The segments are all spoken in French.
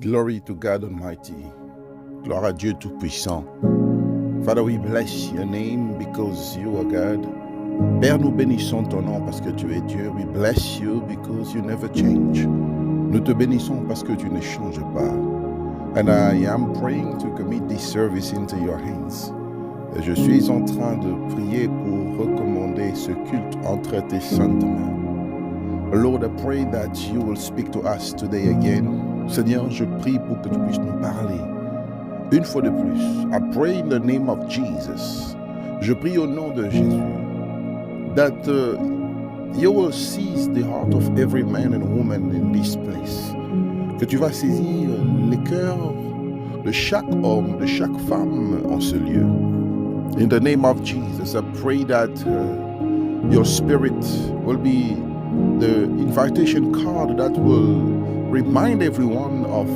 Glory to God Almighty. Gloire à Dieu Tout-Puissant. Father, we bless your name because you are God. Père, nous bénissons ton nom parce que tu es Dieu. We bless you because you never change. Nous te bénissons parce que tu ne changes pas. And I am praying to commit this service into your hands. Je suis en train de prier pour recommander ce culte entre tes saintes mains. Lord, I pray that you will speak to us today again. Seigneur, je prie pour que tu puisses nous parler une fois de plus. I pray in the name of Jesus. Je prie au nom de Jésus that you will seize the heart of every man and woman in this place. Que tu vas saisir les cœurs de chaque homme, de chaque femme en ce lieu. In the name of Jesus, I pray that your spirit will be the invitation card that will remind everyone of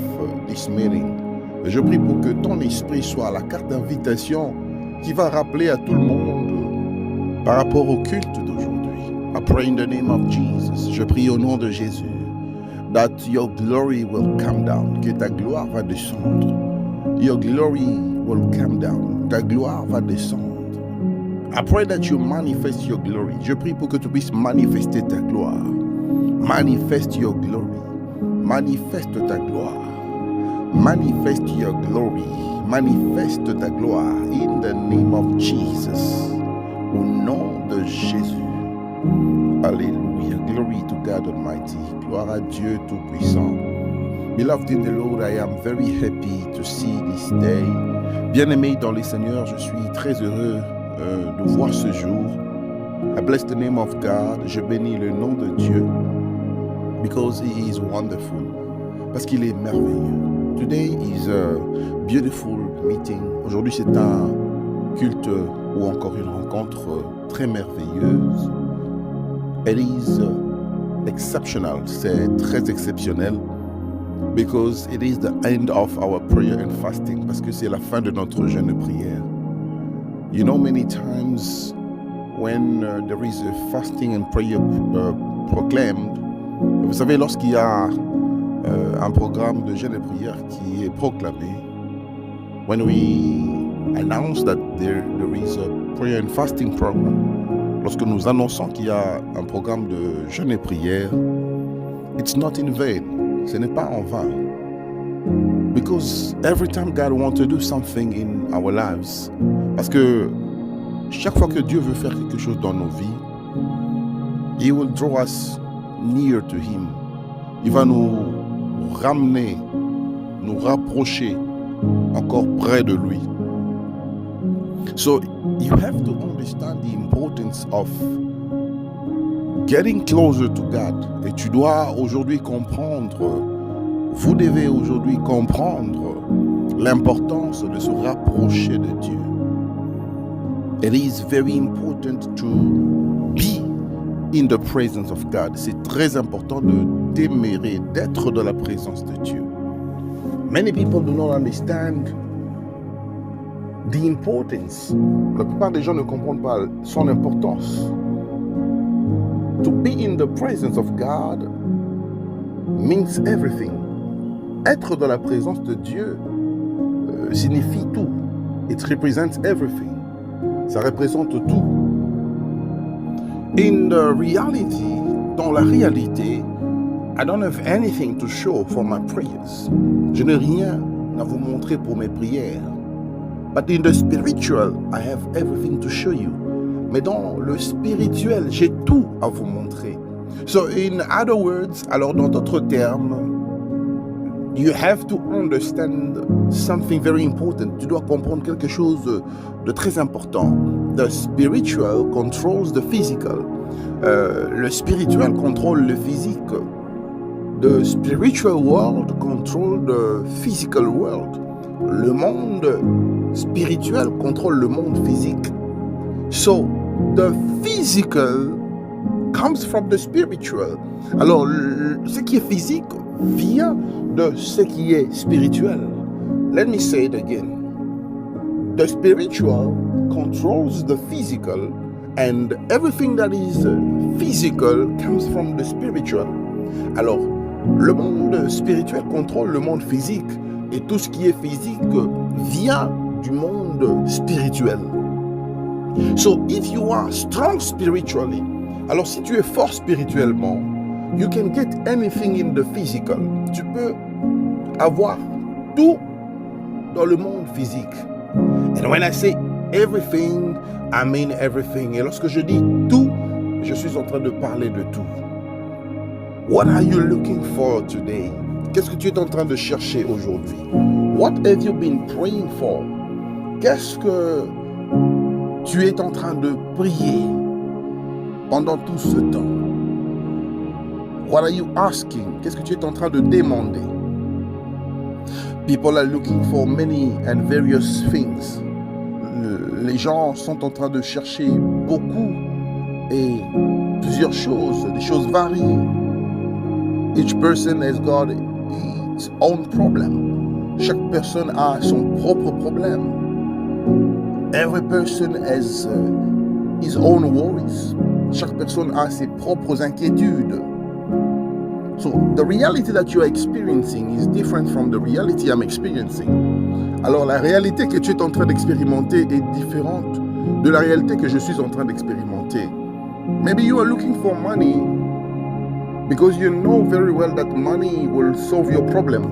this meeting. Je prie pour que ton esprit soit la carte d'invitation qui va rappeler à tout le monde par rapport au culte d'aujourd'hui. I pray in the name of Jesus. Je prie au nom de Jésus that your glory will come down, que ta gloire va descendre. Your glory will come down. Ta gloire va descendre. I pray that you manifest your glory. Je prie pour que tu puisses manifester ta gloire. Manifest your glory. Manifeste ta gloire. Manifest your glory. Manifeste ta gloire in the name of Jesus. Au nom de Jésus. Alléluia. Glory to God Almighty. Gloire à Dieu Tout-Puissant. Beloved in the Lord, I am very happy to see this day. Bien-aimé dans les Seigneurs, je suis très heureux de voir ce jour. I bless the name of God. Je bénis le nom de Dieu. Because He is wonderful. Parce qu'il est merveilleux. Today is a beautiful meeting. Aujourd'hui, c'est un culte ou encore une rencontre très merveilleuse. It is exceptional. C'est très exceptionnel. Because it is the end of our prayer and fasting. Parce que c'est la fin de notre jeûne et prière. You know, many times when there is a fasting and prayer proclaimed, vous savez, lorsqu'il y a un programme de jeûne et prière qui est proclamé, when we announce that there is a prayer and fasting program, lorsque nous annonçons qu'il y a un programme de jeûne et prière, it's not in vain. Ce n'est pas en vain. Because every time God wants to do something in our lives, parce que chaque fois que Dieu veut faire quelque chose dans nos vies, He will draw us near to Him. Il va nous ramener, nous rapprocher encore près de lui. So you have to understand the importance of getting closer to God. Et tu dois aujourd'hui comprendre, vous devez aujourd'hui comprendre l'importance de se rapprocher de Dieu. It is very important to be in the presence of God. C'est très important de demeurer, d'être dans la présence de Dieu. Many people do not understand the importance. La plupart des gens ne comprennent pas son importance. To be in the presence of God means everything. Être dans la présence de Dieu signifie tout. It represents everything. Ça représente tout. In the reality, dans la réalité, I don't have anything to show for my prayers. Je n'ai rien à vous montrer pour mes prières. But in the spiritual, I have everything to show you. Mais dans le spirituel, j'ai tout à vous montrer. So in other words, alors dans d'autres termes, you have to understand something very important. Tu dois comprendre quelque chose de très important. The spiritual controls the physical. Le spirituel contrôle le physique. The spiritual world controls the physical world. Le monde spirituel contrôle le monde physique. So, the physical comes from the spiritual. Alors, ce qui est physique vient de ce qui est spirituel. Let me say it again. The spiritual controls the physical, and everything that is physical comes from the spiritual. Alors, Le monde spirituel contrôle le monde physique et tout ce qui est physique vient du monde spirituel. So if you are strong spiritually, alors si tu es fort spirituellement, you can get anything in the physical. Tu peux avoir tout dans le monde physique. And when I say everything, I mean everything. Et lorsque je dis tout, je suis en train de parler de tout. What are you looking for today? Qu'est-ce que tu es en train de chercher aujourd'hui? What have you been praying for? Qu'est-ce que tu es en train de prier pendant tout ce temps? What are you asking? Qu'est-ce que tu es en train de demander? People are looking for many and various things. Les gens sont en train de chercher beaucoup et plusieurs choses, des choses variées. Each person has got its own problem. Chaque personne a son propre problème. Every person has his own worries. Chaque personne a ses propres inquiétudes. So the reality that you are experiencing is different from the reality I'm experiencing. Alors la réalité que tu es en train d'expérimenter est différente de la réalité que je suis en train d'expérimenter. Maybe you are looking for money because you know very well that money will solve your problem.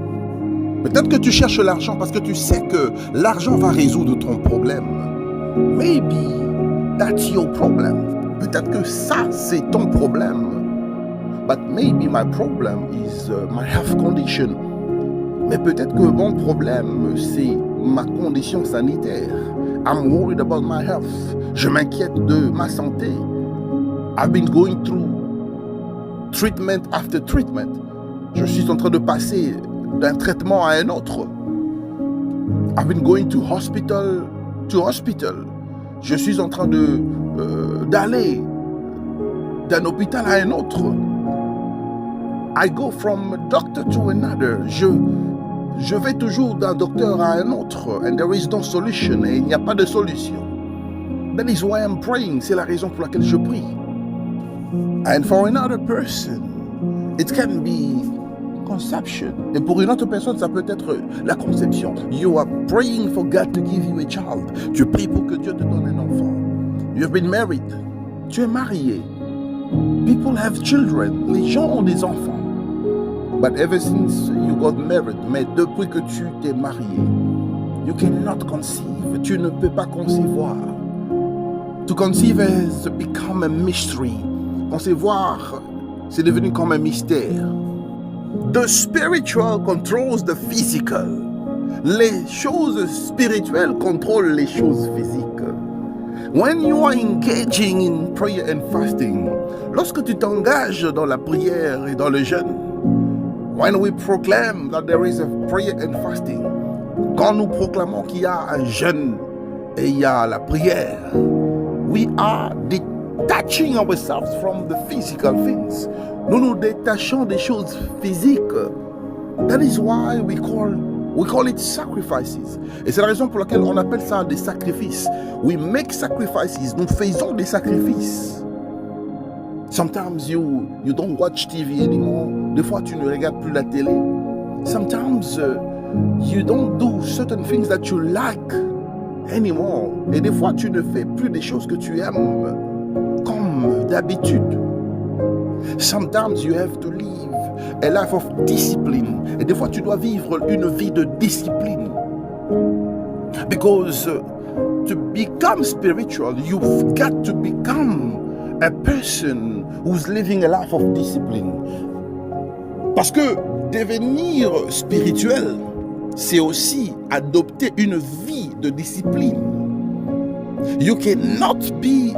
Peut-être que tu cherches l'argent parce que tu sais que l'argent va résoudre ton problème. Maybe that's your problem. Peut-être que ça, c'est ton problème. But maybe my problem is my health condition. Mais peut-être que mon problème, c'est ma condition sanitaire. I'm worried about my health. Je m'inquiète de ma santé. I've been going through treatment after treatment. Je suis en train de passer d'un traitement à un autre. I've been going to hospital to hospital. Je suis en train d'aller d'un hôpital à un autre. I go from a doctor to another. Je vais toujours d'un docteur à un autre. And there is no solution. Et il n'y a pas de solution. That is why I'm praying. C'est la raison pour laquelle je prie. And for another person, it can be conception. Et pour une autre personne, ça peut être la conception. You are praying for God to give you a child. Tu pries pour que Dieu te donne un enfant. You have been married. Tu es marié. People have children. Les gens ont des enfants. But ever since you got married, mais depuis que tu t'es marié, you cannot conceive. Tu ne peux pas concevoir. To conceive has become a mystery. Concevoir, c'est devenu comme un mystère. The spiritual controls the physical. Les choses spirituelles contrôlent les choses physiques. When you are engaging in prayer and fasting, lorsque tu t'engages dans la prière et dans le jeûne, when we proclaim that there is a prayer and fasting, quand nous proclamons qu'il y a un jeûne et il y a la prière, we are detaching ourselves from the physical things. Nous nous détachons des choses physiques. That is why we call it sacrifices. Et c'est la raison pour laquelle on appelle ça des sacrifices. We make sacrifices. Nous faisons des sacrifices. Sometimes you don't watch TV anymore. Des fois, tu ne regardes plus la télé. Sometimes you don't do certain things that you like anymore. Et des fois, tu ne fais plus des choses que tu aimes comme d'habitude. Sometimes you have to live a life of discipline. Et des fois, tu dois vivre une vie de discipline. Because to become spiritual, you've got to become a person who's living a life of discipline. Parce que devenir spirituel, c'est aussi adopter une vie de discipline. You cannot be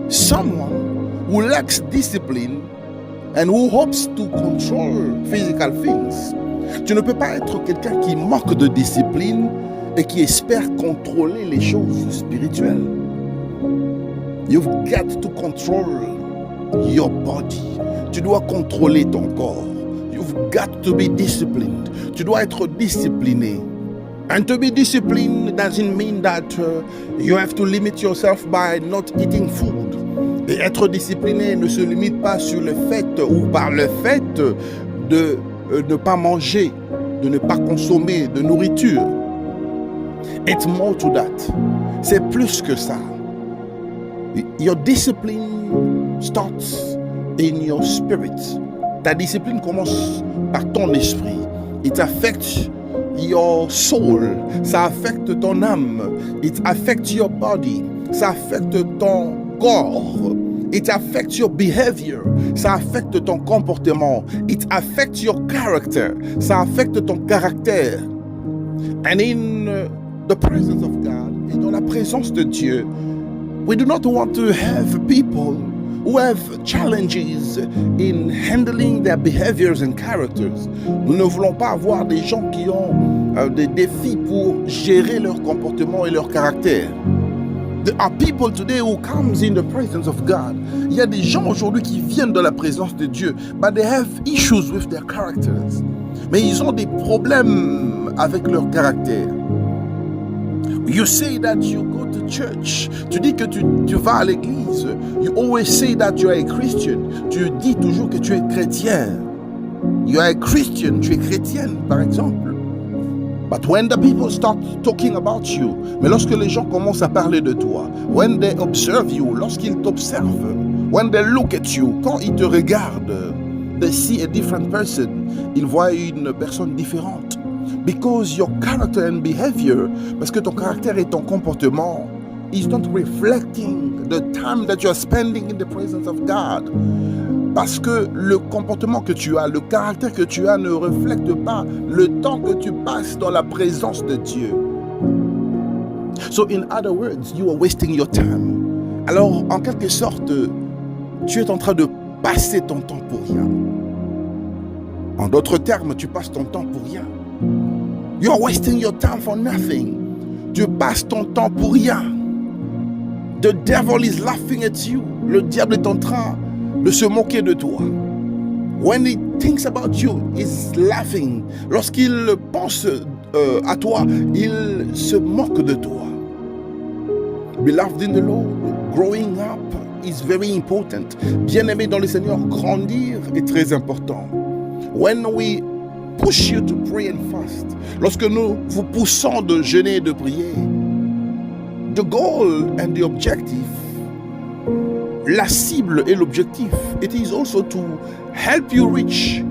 someone who lacks discipline and who hopes to control physical things. Tu ne peux pas être quelqu'un qui manque de discipline et qui espère contrôler les choses spirituelles. You've got to control your body. Tu dois contrôler ton corps. You've got to be disciplined. Tu dois être discipliné. And to be disciplined doesn't mean that you have to limit yourself by not eating food. Et être discipliné ne se limite pas sur le fait ou par le fait de ne pas manger, de ne pas consommer de nourriture. It's more to that. C'est plus que ça. Your discipline starts in your spirit. Ta discipline commence par ton esprit. It affects your soul. Ça affecte ton âme. It affects your body. Ça affecte ton corps. It affects your behavior. Ça affecte ton comportement. It affects your character. Ça affecte ton caractère. And in the presence of God, et dans la présence de Dieu, we do not want to have people who have challenges in handling their behaviors and characters. Nous ne voulons pas avoir des gens qui ont des défis pour gérer leur comportement et leur caractère. There are people today who comes in the presence of God. Il y a des gens aujourd'hui qui viennent de la présence de Dieu, but they have issues with their characters. Mais ils ont des problèmes avec leur caractère. You say that you go to church. Tu dis que tu vas à l'église. You always say that you are a Christian. Tu dis toujours que tu es chrétien. You are a Christian. Tu es chrétienne, par exemple. But when the people start talking about you, mais lorsque les gens commencent à parler de toi, when they observe you, lorsqu'ils t'observent, when they look at you, quand ils te regardent, they see a different person. Ils voient une personne différente. Because your character and behavior, parce que ton caractère et ton comportement is not reflecting the time that you are spending in the presence of God. Parce que le comportement que tu as, le caractère que tu as ne reflète pas le temps que tu passes dans la présence de Dieu. So in other words, you are wasting your time. Alors, en quelque sorte, tu es en train de passer ton temps pour rien. En d'autres termes, tu passes ton temps pour rien. You are wasting your time for nothing. Tu passes ton temps pour rien. The devil is laughing at you. Le diable est en train de se moquer de toi. When he thinks about you, he's laughing. Lorsqu'il pense à toi, il se moque de toi. Beloved in the Lord, growing up is very important. Bien-aimé dans le Seigneur, grandir est très important. When we push you to pray and fast, lorsque nous vous poussons de jeûner et de prier, the goal and the objective, la cible et l'objectif, it is also to help you reach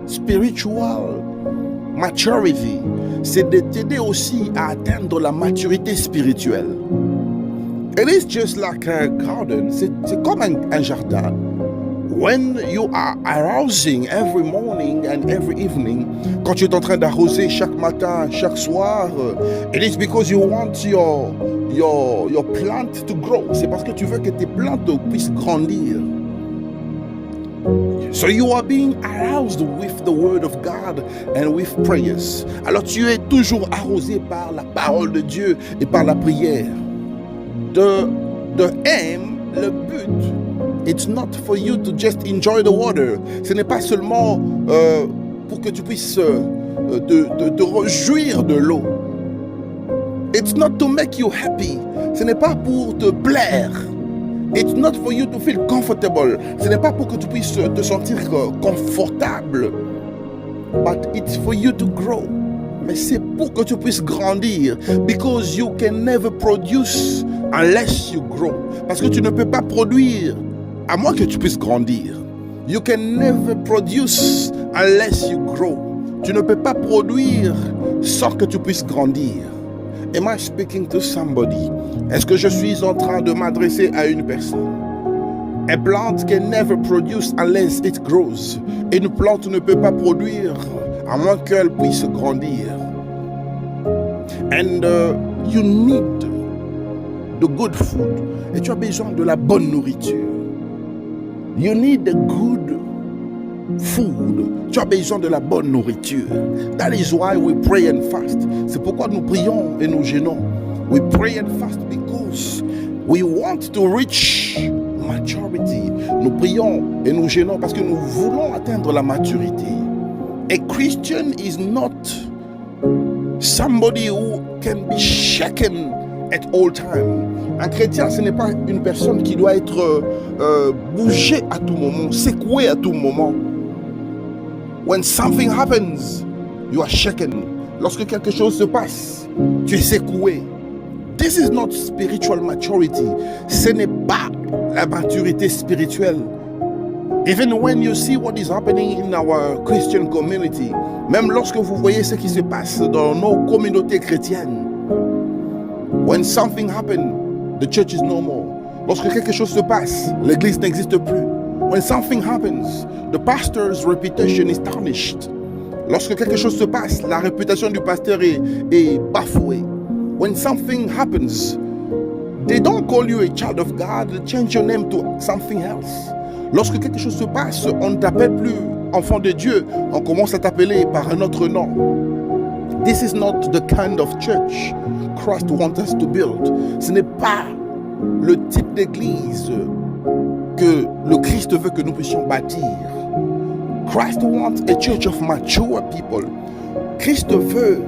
spiritual maturity. C'est de t'aider aussi à atteindre la maturité spirituelle. It is just like a garden. C'est comme un jardin. When you are arousing every morning and every evening, quand tu es en train d'arroser chaque matin, chaque soir, it is because you want your plant to grow. C'est parce que tu veux que tes plantes puissent grandir. So you are being aroused with the word of God and with prayers. Alors tu es toujours arrosé par la parole de Dieu et par la prière. The aim, le but, it's not for you to just enjoy the water. Ce n'est pas seulement pour que tu puisses te réjouir de l'eau. It's not to make you happy. Ce n'est pas pour te plaire. It's not for you to feel comfortable. Ce n'est pas pour que tu puisses te sentir confortable. But it's for you to grow. Mais c'est pour que tu puisses grandir. Because you can never produce unless you grow. Parce que tu ne peux pas produire à moins que tu puisses grandir. You can never produce unless you grow. Tu ne peux pas produire sans que tu puisses grandir. Am I speaking to somebody? Est-ce que je suis en train de m'adresser à une personne? A plant can never produce unless it grows. Une plante ne peut pas produire à moins qu'elle puisse grandir. And you need the good food. Et tu as besoin de la bonne nourriture. You need the good food. Tu as besoin de la bonne nourriture. That is why we pray and fast. C'est pourquoi nous prions et nous jeûnons. We pray and fast because we want to reach maturity. Nous prions et nous jeûnons parce que nous voulons atteindre la maturité. A Christian is not somebody who can be shaken at all time. Un chrétien, ce n'est pas une personne qui doit être bougée à tout moment, secouée à tout moment. When something happens, you are shaken. Lorsque quelque chose se passe, tu es secoué. This is not spiritual maturity. Ce n'est pas la maturité spirituelle. Even when you see what is happening in our Christian community, même lorsque vous voyez ce qui se passe dans nos communautés chrétiennes, when something happens, the church is no more. Lorsque quelque chose se passe, l'église n'existe plus. When something happens, the pastor's reputation is tarnished. Lorsque quelque chose se passe, la réputation du pasteur est bafouée. When something happens, they don't call you a child of God, they change your name to something else. Lorsque quelque chose se passe, on ne t'appelle plus enfant de Dieu, on commence à t'appeler par un autre nom. This is not the kind of church Christ wants us to build. Ce n'est pas le type d'église que le Christ veut que nous puissions bâtir. Christ wants a church of mature people. Christ veut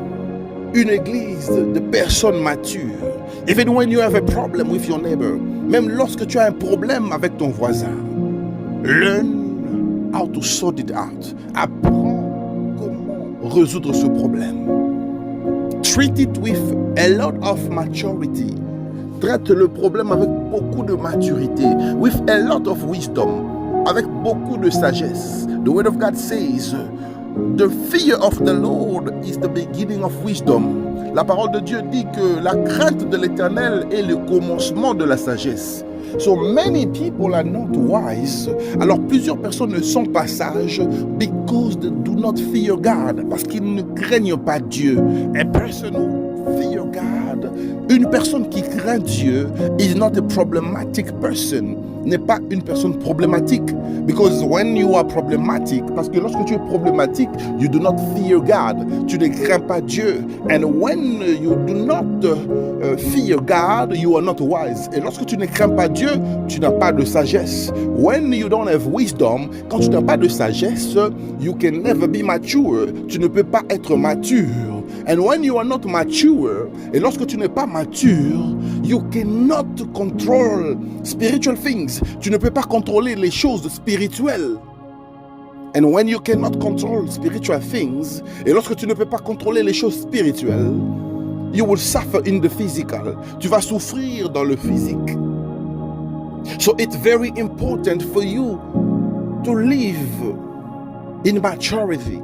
une église de personnes matures. Even when you have a problem with your neighbor, même lorsque tu as un problème avec ton voisin, learn how to sort it out. Apprends comment résoudre ce problème. Treat it with a lot of maturity. Traite le problème avec beaucoup de maturité. With a lot of wisdom. Avec beaucoup de sagesse. The word of God says, the fear of the Lord is the beginning of wisdom. La parole de Dieu dit que la crainte de l'Éternel est le commencement de la sagesse. So many people are not wise. Alors plusieurs personnes ne sont pas sages because they do not fear God. Parce qu'ils ne craignent pas Dieu. A person who fear God, une personne qui craint Dieu is not a problematic person. N'est pas une personne problématique. Because when you are problematic, parce que lorsque tu es problématique, you do not fear God. Tu ne crains pas Dieu. And when you do not fear God, you are not wise. Et lorsque tu ne crains pas Dieu, tu n'as pas de sagesse. When you don't have wisdom, quand tu n'as pas de sagesse, you can never be mature. Tu ne peux pas être mature. And when you are not mature, et lorsque tu n'es pas mature, you cannot control spiritual things. Tu ne peux pas contrôler les choses spirituelles. And when you cannot control spiritual things, et lorsque tu ne peux pas contrôler les choses spirituelles, you will suffer in the physical. Tu vas souffrir dans le physique. So it's very important for you to live in maturity.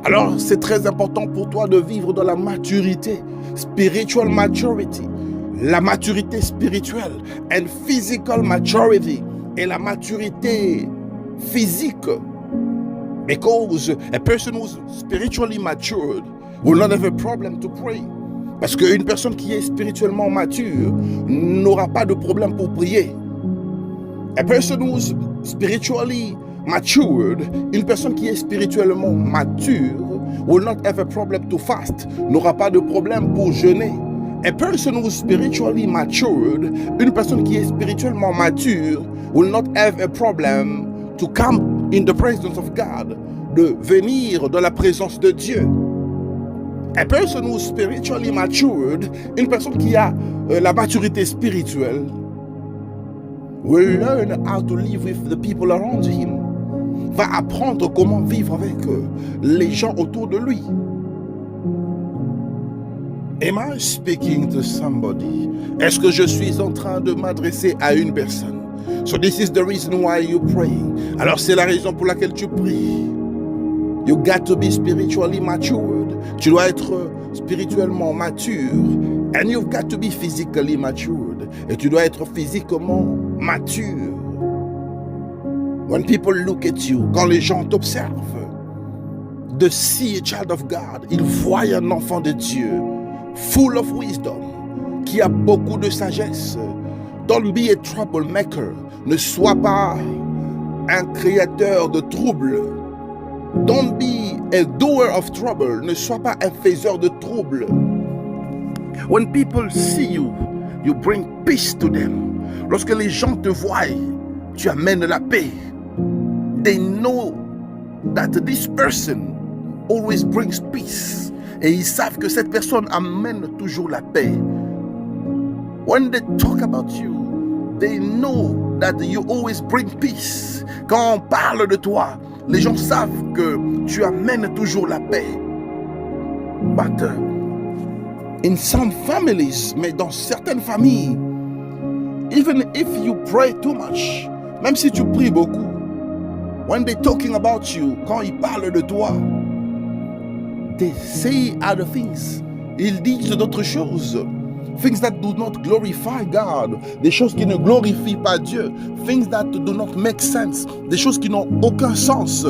Alors, c'est très important pour toi de vivre dans la maturité, spiritual maturity, la maturité spirituelle, and physical maturity, et la maturité physique. Because a person who's spiritually matured will not have a problem to pray. Parce qu'une personne qui est spirituellement mature n'aura pas de problème pour prier. A person who's spiritually matured, une personne qui est spirituellement mature, will not have a problem to fast, n'aura pas de problème pour jeûner. A person who is spiritually matured, une personne qui est spirituellement mature, will not have a problem to come in the presence of God, de venir dans la présence de Dieu. A person who is spiritually matured, une personne qui a la maturité spirituelle, will learn how to live with the people around him. Va apprendre comment vivre avec les gens autour de lui. Am I speaking to somebody? Est-ce que je suis en train de m'adresser à une personne? So this is the reason why you pray. Alors c'est la raison pour laquelle tu pries. You got to be spiritually matured. Tu dois être spirituellement mature. And you've got to be physically matured. Et tu dois être physiquement mature. When people look at you, quand les gens t'observent, they see a child of God, ils voient un enfant de Dieu, full of wisdom, qui a beaucoup de sagesse. Don't be a troublemaker. Ne sois pas un créateur de troubles. Don't be a doer of trouble. Ne sois pas un faiseur de troubles. When people see you, you bring peace to them. Lorsque les gens te voient, tu amènes la paix. They know that this person always brings peace. Et ils savent que cette personne amène toujours la paix. When they talk about you, they know that you always bring peace. Quand on parle de toi, Les gens savent que tu amènes toujours la paix. But in some families, mais dans certaines familles, even if you pray too much, même si tu pries beaucoup, when they're talking about you, quand ils parlent de toi, they say other things. Ils disent d'autres choses. Things that do not glorify God. Des choses qui ne glorifient pas Dieu. Things that do not make sense. Des choses qui n'ont aucun sens.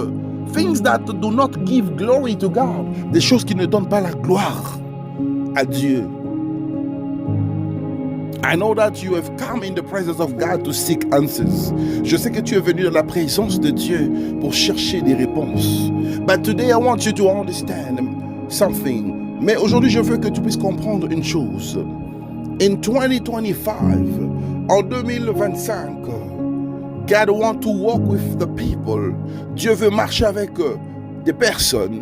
Things that do not give glory to God. Des choses qui ne donnent pas la gloire à Dieu. I know that you have come in the presence of God to seek answers. Je sais que tu es venu dans la présence de Dieu pour chercher des réponses. But today I want you to understand something. Mais aujourd'hui, je veux que tu puisses comprendre une chose. In 2025, en 2025, God wants to walk with the people. Dieu veut marcher avec des personnes.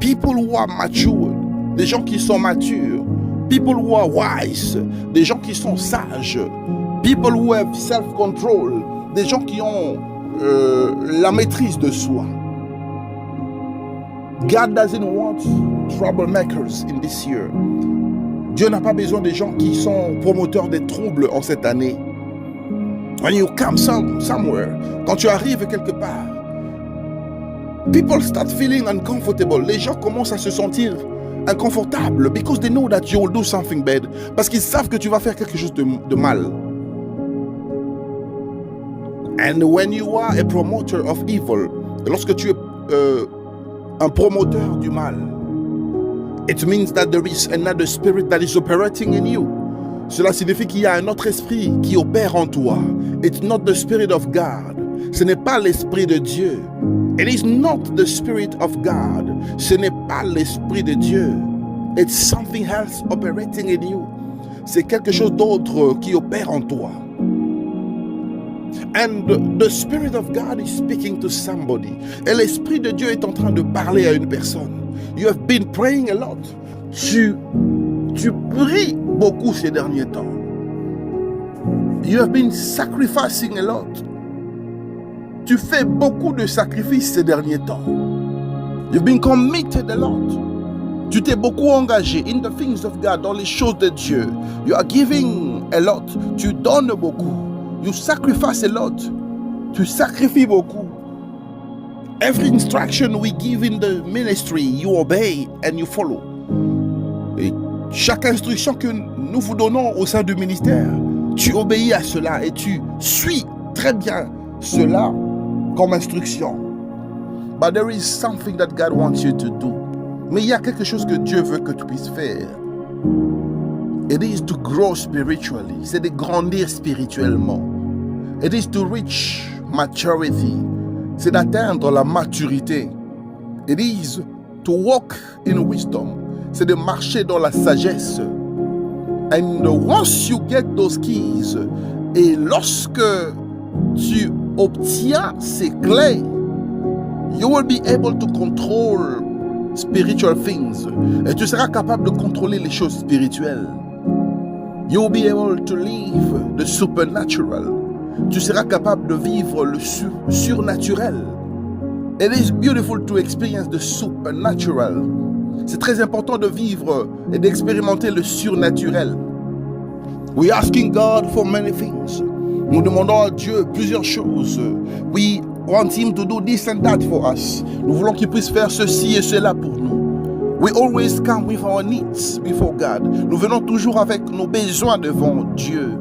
People who are mature. Des gens qui sont matures. People who are wise. Des gens qui sont sages. People who have self-control. Des gens qui ont la maîtrise de soi. God doesn't want troublemakers in this year. Dieu n'a pas besoin des gens qui sont promoteurs des troubles en cette année. When you come somewhere, quand tu arrives quelque part, people start feeling uncomfortable. Les gens commencent à se sentir inconfortables because they know that you will do something bad. Parce qu'ils savent que tu vas faire quelque chose de mal. And when you are a promoter of evil, lorsque tu es un promoteur du mal, it means that there is another spirit that is operating in you. Cela signifie qu'il y a un autre esprit qui opère en toi. It's not the spirit of God. Ce n'est pas l'esprit de Dieu. It is not the spirit of God. Ce n'est pas l'esprit de Dieu. It's something else operating in you. C'est quelque chose d'autre qui opère en toi. And the Spirit of God is speaking to somebody. Et l'Esprit de Dieu est en train de parler à une personne. You have been praying a lot. Tu pries beaucoup ces derniers temps. You have been sacrificing a lot. Tu fais beaucoup de sacrifices ces derniers temps. You've been committed a lot. Tu t'es beaucoup engagé in the things of God, dans les choses de Dieu. You are giving a lot. Tu donnes beaucoup. You sacrifice a lot. Tu sacrifies beaucoup. Every instruction we give in the ministry, you obey and you follow. Et chaque instruction que nous vous donnons au sein du ministère, tu obéis à cela et tu suis très bien cela comme instruction. But there is something that God wants you to do. Mais il y a quelque chose que Dieu veut que tu puisses faire. It is to grow spiritually. C'est de grandir spirituellement. It is to reach maturity. C'est d'atteindre la maturité. It is to walk in wisdom. C'est de marcher dans la sagesse. And once you get those keys, et lorsque tu obtiens ces clés, you will be able to control spiritual things. Et tu seras capable de contrôler les choses spirituelles. You will be able to live the supernatural. Tu seras capable de vivre le surnaturel. It is beautiful to experience the supernatural. C'est très important de vivre et d'expérimenter le surnaturel. We are asking God for many things. Nous demandons à Dieu plusieurs choses. We want Him to do this and that for us. Nous voulons qu'il puisse faire ceci et cela pour nous. We always come with our needs before God. Nous venons toujours avec nos besoins devant Dieu.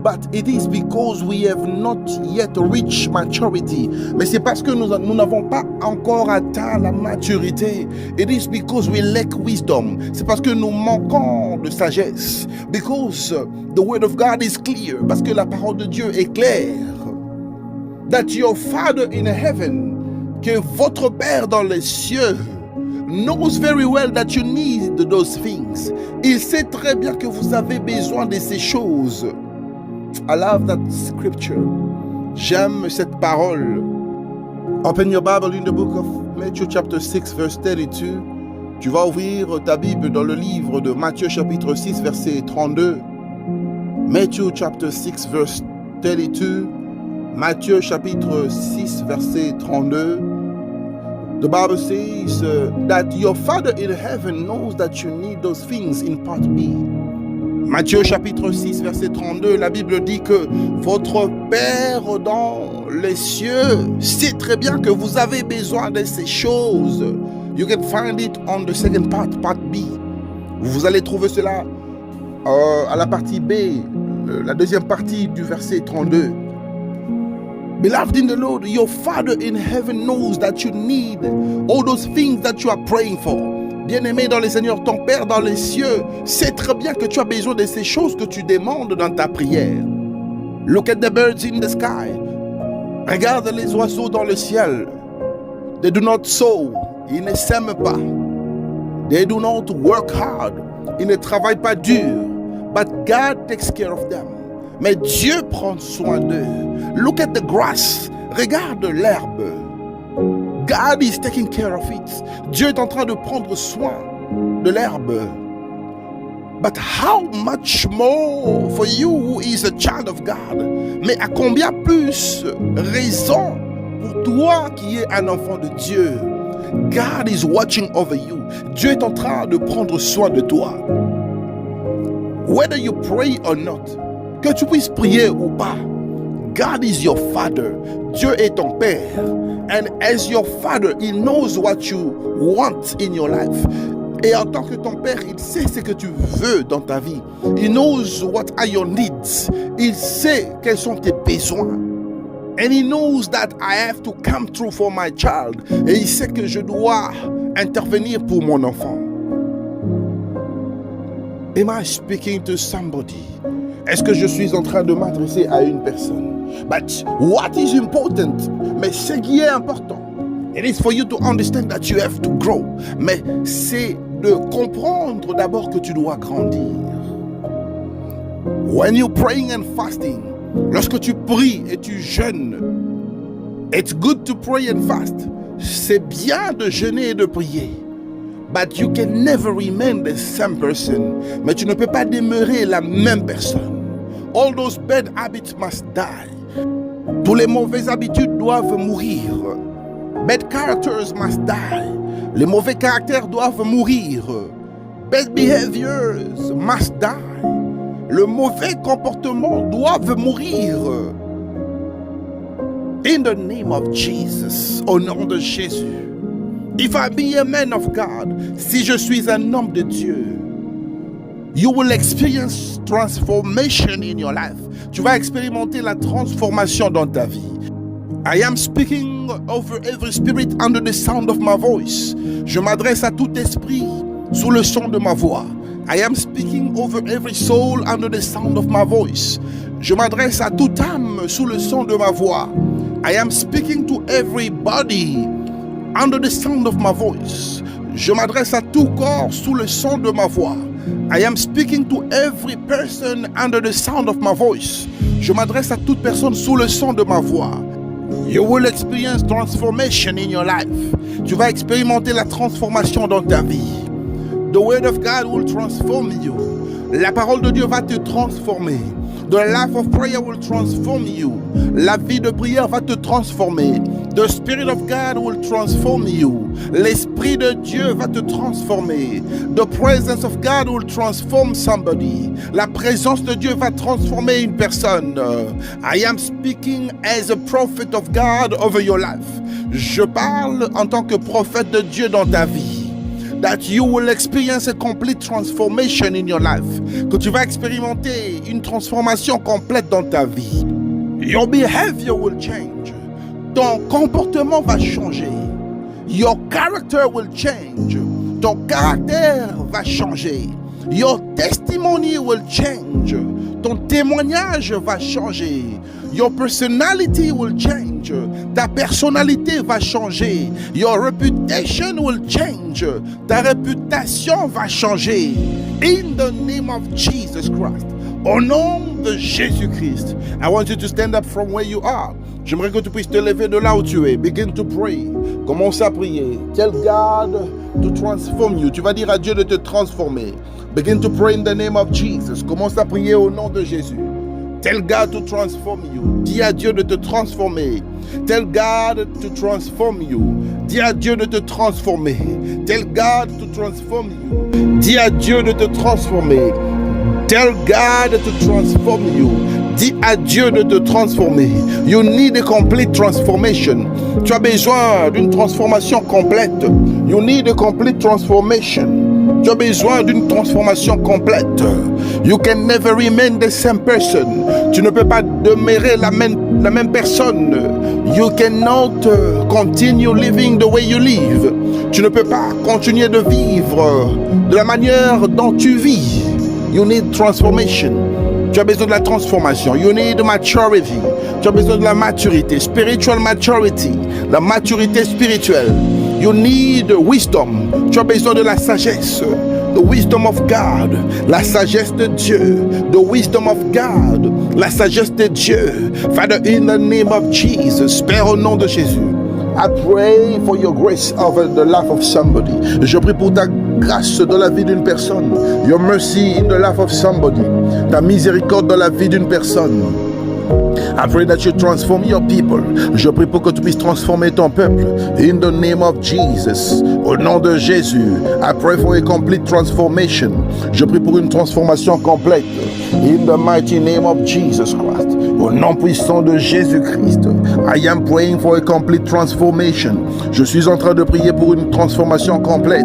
But it is because we have not yet reached maturity. Mais c'est parce que nous n'avons pas encore atteint la maturité. It is because we lack wisdom. C'est parce que nous manquons de sagesse. Because the word of God is clear. Parce que la parole de Dieu est claire. That your Father in heaven, que votre Père dans les cieux, knows very well that you need those things. Il sait très bien que vous avez besoin de ces choses. I love that scripture. J'aime cette parole. Open your Bible in the book of Matthew chapter 6 verse 32. Tu vas ouvrir ta Bible dans le livre de Matthieu chapitre 6 verset 32. Matthew chapter 6 verse 32. Matthieu chapitre 6, verset 32. The Bible says that your Father in heaven knows that you need those things in part B. Matthieu chapitre 6, verset 32, la Bible dit que votre Père dans les cieux sait très bien que vous avez besoin de ces choses. You can find it on the second part B. Vous allez trouver cela à la partie B, la deuxième partie du verset 32. Beloved in the Lord, your Father in heaven knows that you need all those things that you are praying for. Bien-aimé dans le Seigneur, ton Père dans les cieux sait très bien que tu as besoin de ces choses que tu demandes dans ta prière. Look at the birds in the sky. Regarde les oiseaux dans le ciel. They do not sow. Ils ne sèment pas. They do not work hard. Ils ne travaillent pas dur. But God takes care of them. Mais Dieu prend soin d'eux. Look at the grass. Regarde l'herbe. God is taking care of it. Dieu est en train de prendre soin de l'herbe. But how much more for you who is a child of God? Mais à combien plus raison pour toi qui es un enfant de Dieu? God is watching over you. Dieu est en train de prendre soin de toi. Whether you pray or not, que tu puisses prier ou pas, God is your Father. Dieu est ton Père. And as your Father, He knows what you want in your life. Et en tant que ton Père, il sait ce que tu veux dans ta vie. He knows what are your needs. Il sait quels sont tes besoins. And He knows that I have to come through for my child. Et il sait que je dois intervenir pour mon enfant. Am I speaking to somebody? Est-ce que je suis en train de m'adresser à une personne? But what is important? Mais ce qui est important, it is for you to understand that you have to grow. Mais c'est de comprendre d'abord que tu dois grandir. When you're praying and fasting, lorsque tu pries et tu jeûnes, it's good to pray and fast. C'est bien de jeûner et de prier. But you can never remain the same person. Mais tu ne peux pas demeurer la même personne. All those bad habits must die. Tous les mauvaises habitudes doivent mourir. Bad characters must die. Les mauvais caractères doivent mourir. Bad behaviors must die. Le mauvais comportement doit mourir. In the name of Jesus, au nom de Jésus. If I be a man of God, si je suis un homme de Dieu, you will experience transformation in your life. Tu vas expérimenter la transformation dans ta vie. I am speaking over every spirit under the sound of my voice. Je m'adresse à tout esprit sous le son de ma voix. I am speaking over every soul under the sound of my voice. Je m'adresse à toute âme sous le son de ma voix. I am speaking to everybody under the sound of my voice. Je m'adresse à tout corps sous le son de ma voix. I am speaking to every person under the sound of my voice. Je m'adresse à toute personne sous le son de ma voix. You will experience transformation in your life. Tu vas expérimenter la transformation dans ta vie. The word of God will transform you. La parole de Dieu va te transformer. The life of prayer will transform you. La vie de prière va te transformer. The Spirit of God will transform you. L'Esprit de Dieu va te transformer. The presence of God will transform somebody. La présence de Dieu va transformer une personne. I am speaking as a prophet of God over your life. Je parle en tant que prophète de Dieu dans ta vie. That you will experience a complete transformation in your life. Que tu vas expérimenter une transformation complète dans ta vie. Your behavior will change. Ton comportement va changer. Your character will change. Ton caractère va changer. Your testimony will change. Ton témoignage va changer. Your personality will change. Ta personnalité va changer. Your reputation will change. Ta réputation va changer. In the name of Jesus Christ. Au nom de Jésus-Christ. I want you to stand up from where you are. J'aimerais que tu puisses te lever de là où tu es. Begin to pray. Commence à prier. Tell God to transform you. Tu vas dire à Dieu de te transformer. Begin to pray in the name of Jesus. Commence à prier au nom de Jésus. Tell God to transform you. Dis à Dieu de te transformer. Tell God to transform you. Dis à Dieu de te transformer. Tell God to transform you. Dis à Dieu de te transformer. Tell God to transform you. Dis à Dieu de te transformer. You need a complete transformation. Tu as besoin d'une transformation complète. You need a complete transformation. Tu as besoin d'une transformation complète. You can never remain the same person. Tu ne peux pas demeurer la même personne. You cannot continue living the way you live. Tu ne peux pas continuer de vivre de la manière dont tu vis. You need transformation. Tu as besoin de la transformation. You need maturity. Tu as besoin de la maturité. Spiritual maturity. La maturité spirituelle. You need wisdom. Tu as besoin de la sagesse. The wisdom of God. La sagesse de Dieu. The wisdom of God. La sagesse de Dieu. Father, in the name of Jesus. Père, au nom de Jésus. I pray for your grace over the life of somebody. Je prie pour ta grâce dans la vie d'une personne. Your mercy in the life of somebody. Ta miséricorde dans la vie d'une personne. I pray that you transform your people. Je prie pour que tu puisses transformer ton peuple. In the name of Jesus. Au nom de Jésus. I pray for a complete transformation. Je prie pour une transformation complète. In the mighty name of Jesus Christ. Au nom puissant de Jésus-Christ. I am praying for a complete transformation. Je suis en train de prier pour une transformation complète.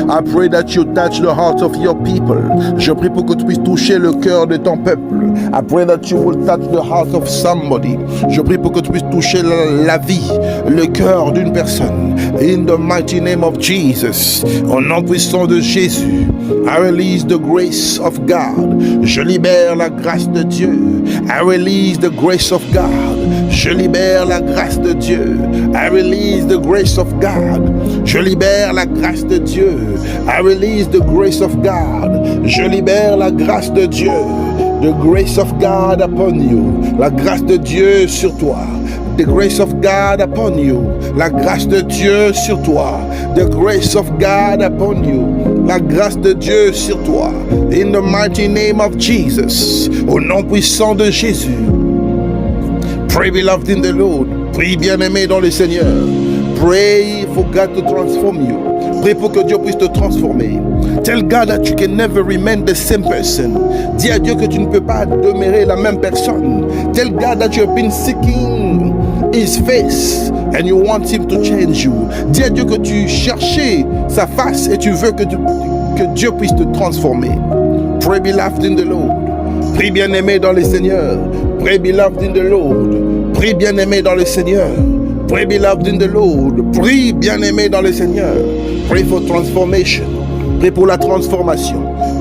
I pray that you touch the hearts of your people. Je prie pour que tu puisses toucher le cœur de ton peuple. I pray that you will touch the heart of somebody. Je prie pour que tu puisses toucher la vie, le cœur d'une personne. In the mighty name of Jesus. Au nom puissant de Jésus. I release the grace of God. Je libère la grâce de Dieu. I release the grace of God. Je libère la grâce de Dieu. I release the grace of God. Je libère la grâce de Dieu. I release the grace of God. Je libère la grâce de Dieu. The grace of God upon you. La grâce de Dieu sur toi. The grace of God upon you. La grâce de Dieu sur toi. The grace of God upon you. La grâce de Dieu sur toi. In the mighty name of Jesus. Au nom puissant de Jésus. Pray, beloved in the Lord. Prie, bien-aimé dans le Seigneur. Pray for God to transform you. Prie pour que Dieu puisse te transformer. Tell God that you can never remain the same person. Dis à Dieu que tu ne peux pas demeurer la même personne. Tell God that you have been seeking His face and you want Him to change you. Dis à Dieu que tu cherchais sa face et tu veux que Dieu puisse te transformer. Pray, beloved in the Lord. Prie, bien-aimé dans le Seigneur. Pray, beloved in the Lord. Prie, bien-aimé dans le Seigneur. Pray, beloved in the Lord. Prie, bien-aimé dans le Seigneur. Pray for transformation. Prie pour la transformation.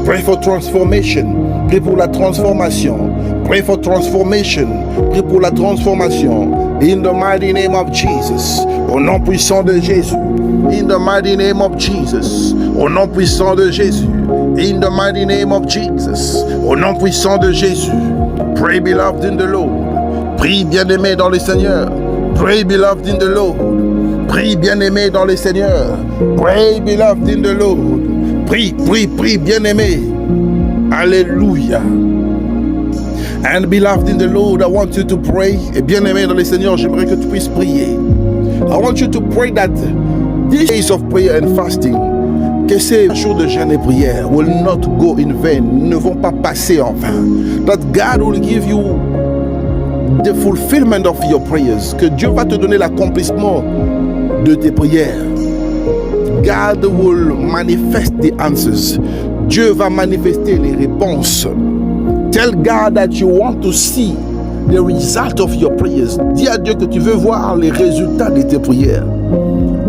Pray for transformation. Prie pour la transformation. Pray for transformation. Prie pour la transformation. In the mighty name of Jesus. Au nom puissant de Jésus. In the mighty name of Jesus. Au nom puissant de Jésus. In the mighty name of Jesus. Au nom puissant de Jésus. Pray, beloved in the Lord. Prie, bien-aimé dans le Seigneur. Pray, beloved in the Lord. Prie, bien-aimé dans le Seigneur. Pray, beloved in the Lord. Prie, prie, prie, bien-aimé. Alléluia. And beloved in the Lord, I want you to pray. Et bien-aimé dans le Seigneur, j'aimerais que tu puisses prier. I want you to pray that these days of prayer and fasting, que ces jours de jeûne et prière will not go in vain, ne vont pas passer en vain. That God will give you the fulfillment of your prayers, que Dieu va te donner l'accomplissement de tes prières. God will manifest the answers. Dieu va manifester les réponses. Tell God that you want to see the result of your prayers. Dis à Dieu que tu veux voir les résultats de tes prières.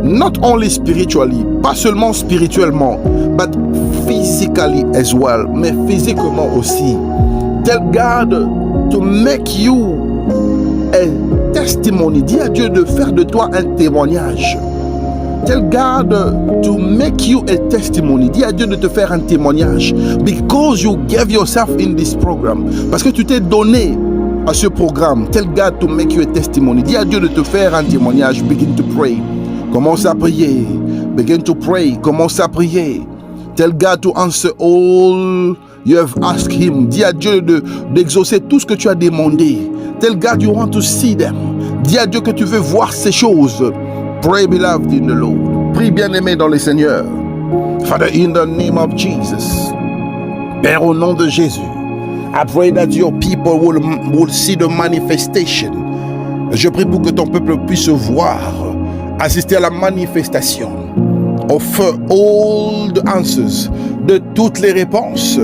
Not only spiritually, pas seulement spirituellement, but physically as well, mais physiquement aussi. Tell God to make you a testimony. Dis à Dieu de faire de toi un témoignage. Tell God to make you a testimony. Dis à Dieu de te faire un témoignage. Because you gave yourself in this program. Parce que tu t'es donné à ce programme. Tell God to make you a testimony. Dis à Dieu de te faire un témoignage. Begin to pray. Commence à prier. Begin to pray. Commence à prier. Tell God to answer all you have asked him. Dis à Dieu d'exaucer tout ce que tu as demandé. Tell God you want to see them. Dis à Dieu que tu veux voir ces choses. Pray, beloved in the Lord. Prie, bien-aimé dans le Seigneur. Father, in the name of Jesus. Père, au nom de Jésus. I pray that your people will see the manifestation. Je prie pour que ton peuple puisse voir, assister à la manifestation of all the answers, de toutes les réponses.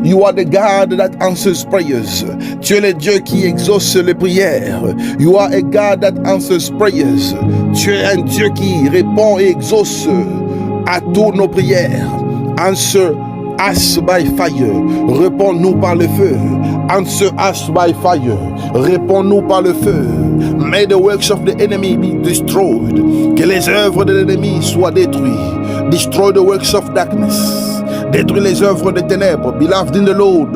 You are the God that answers prayers. Tu es le Dieu qui exauce les prières. You are a God that answers prayers. Tu es un Dieu qui répond et exauce à toutes nos prières. Answer us by fire. Réponds-nous par le feu. Answer us by fire. Réponds-nous par le feu. May the works of the enemy be destroyed. Que les œuvres de l'ennemi soient détruites. Destroy the works of darkness. Détruis les œuvres des ténèbres. Beloved in the Lord.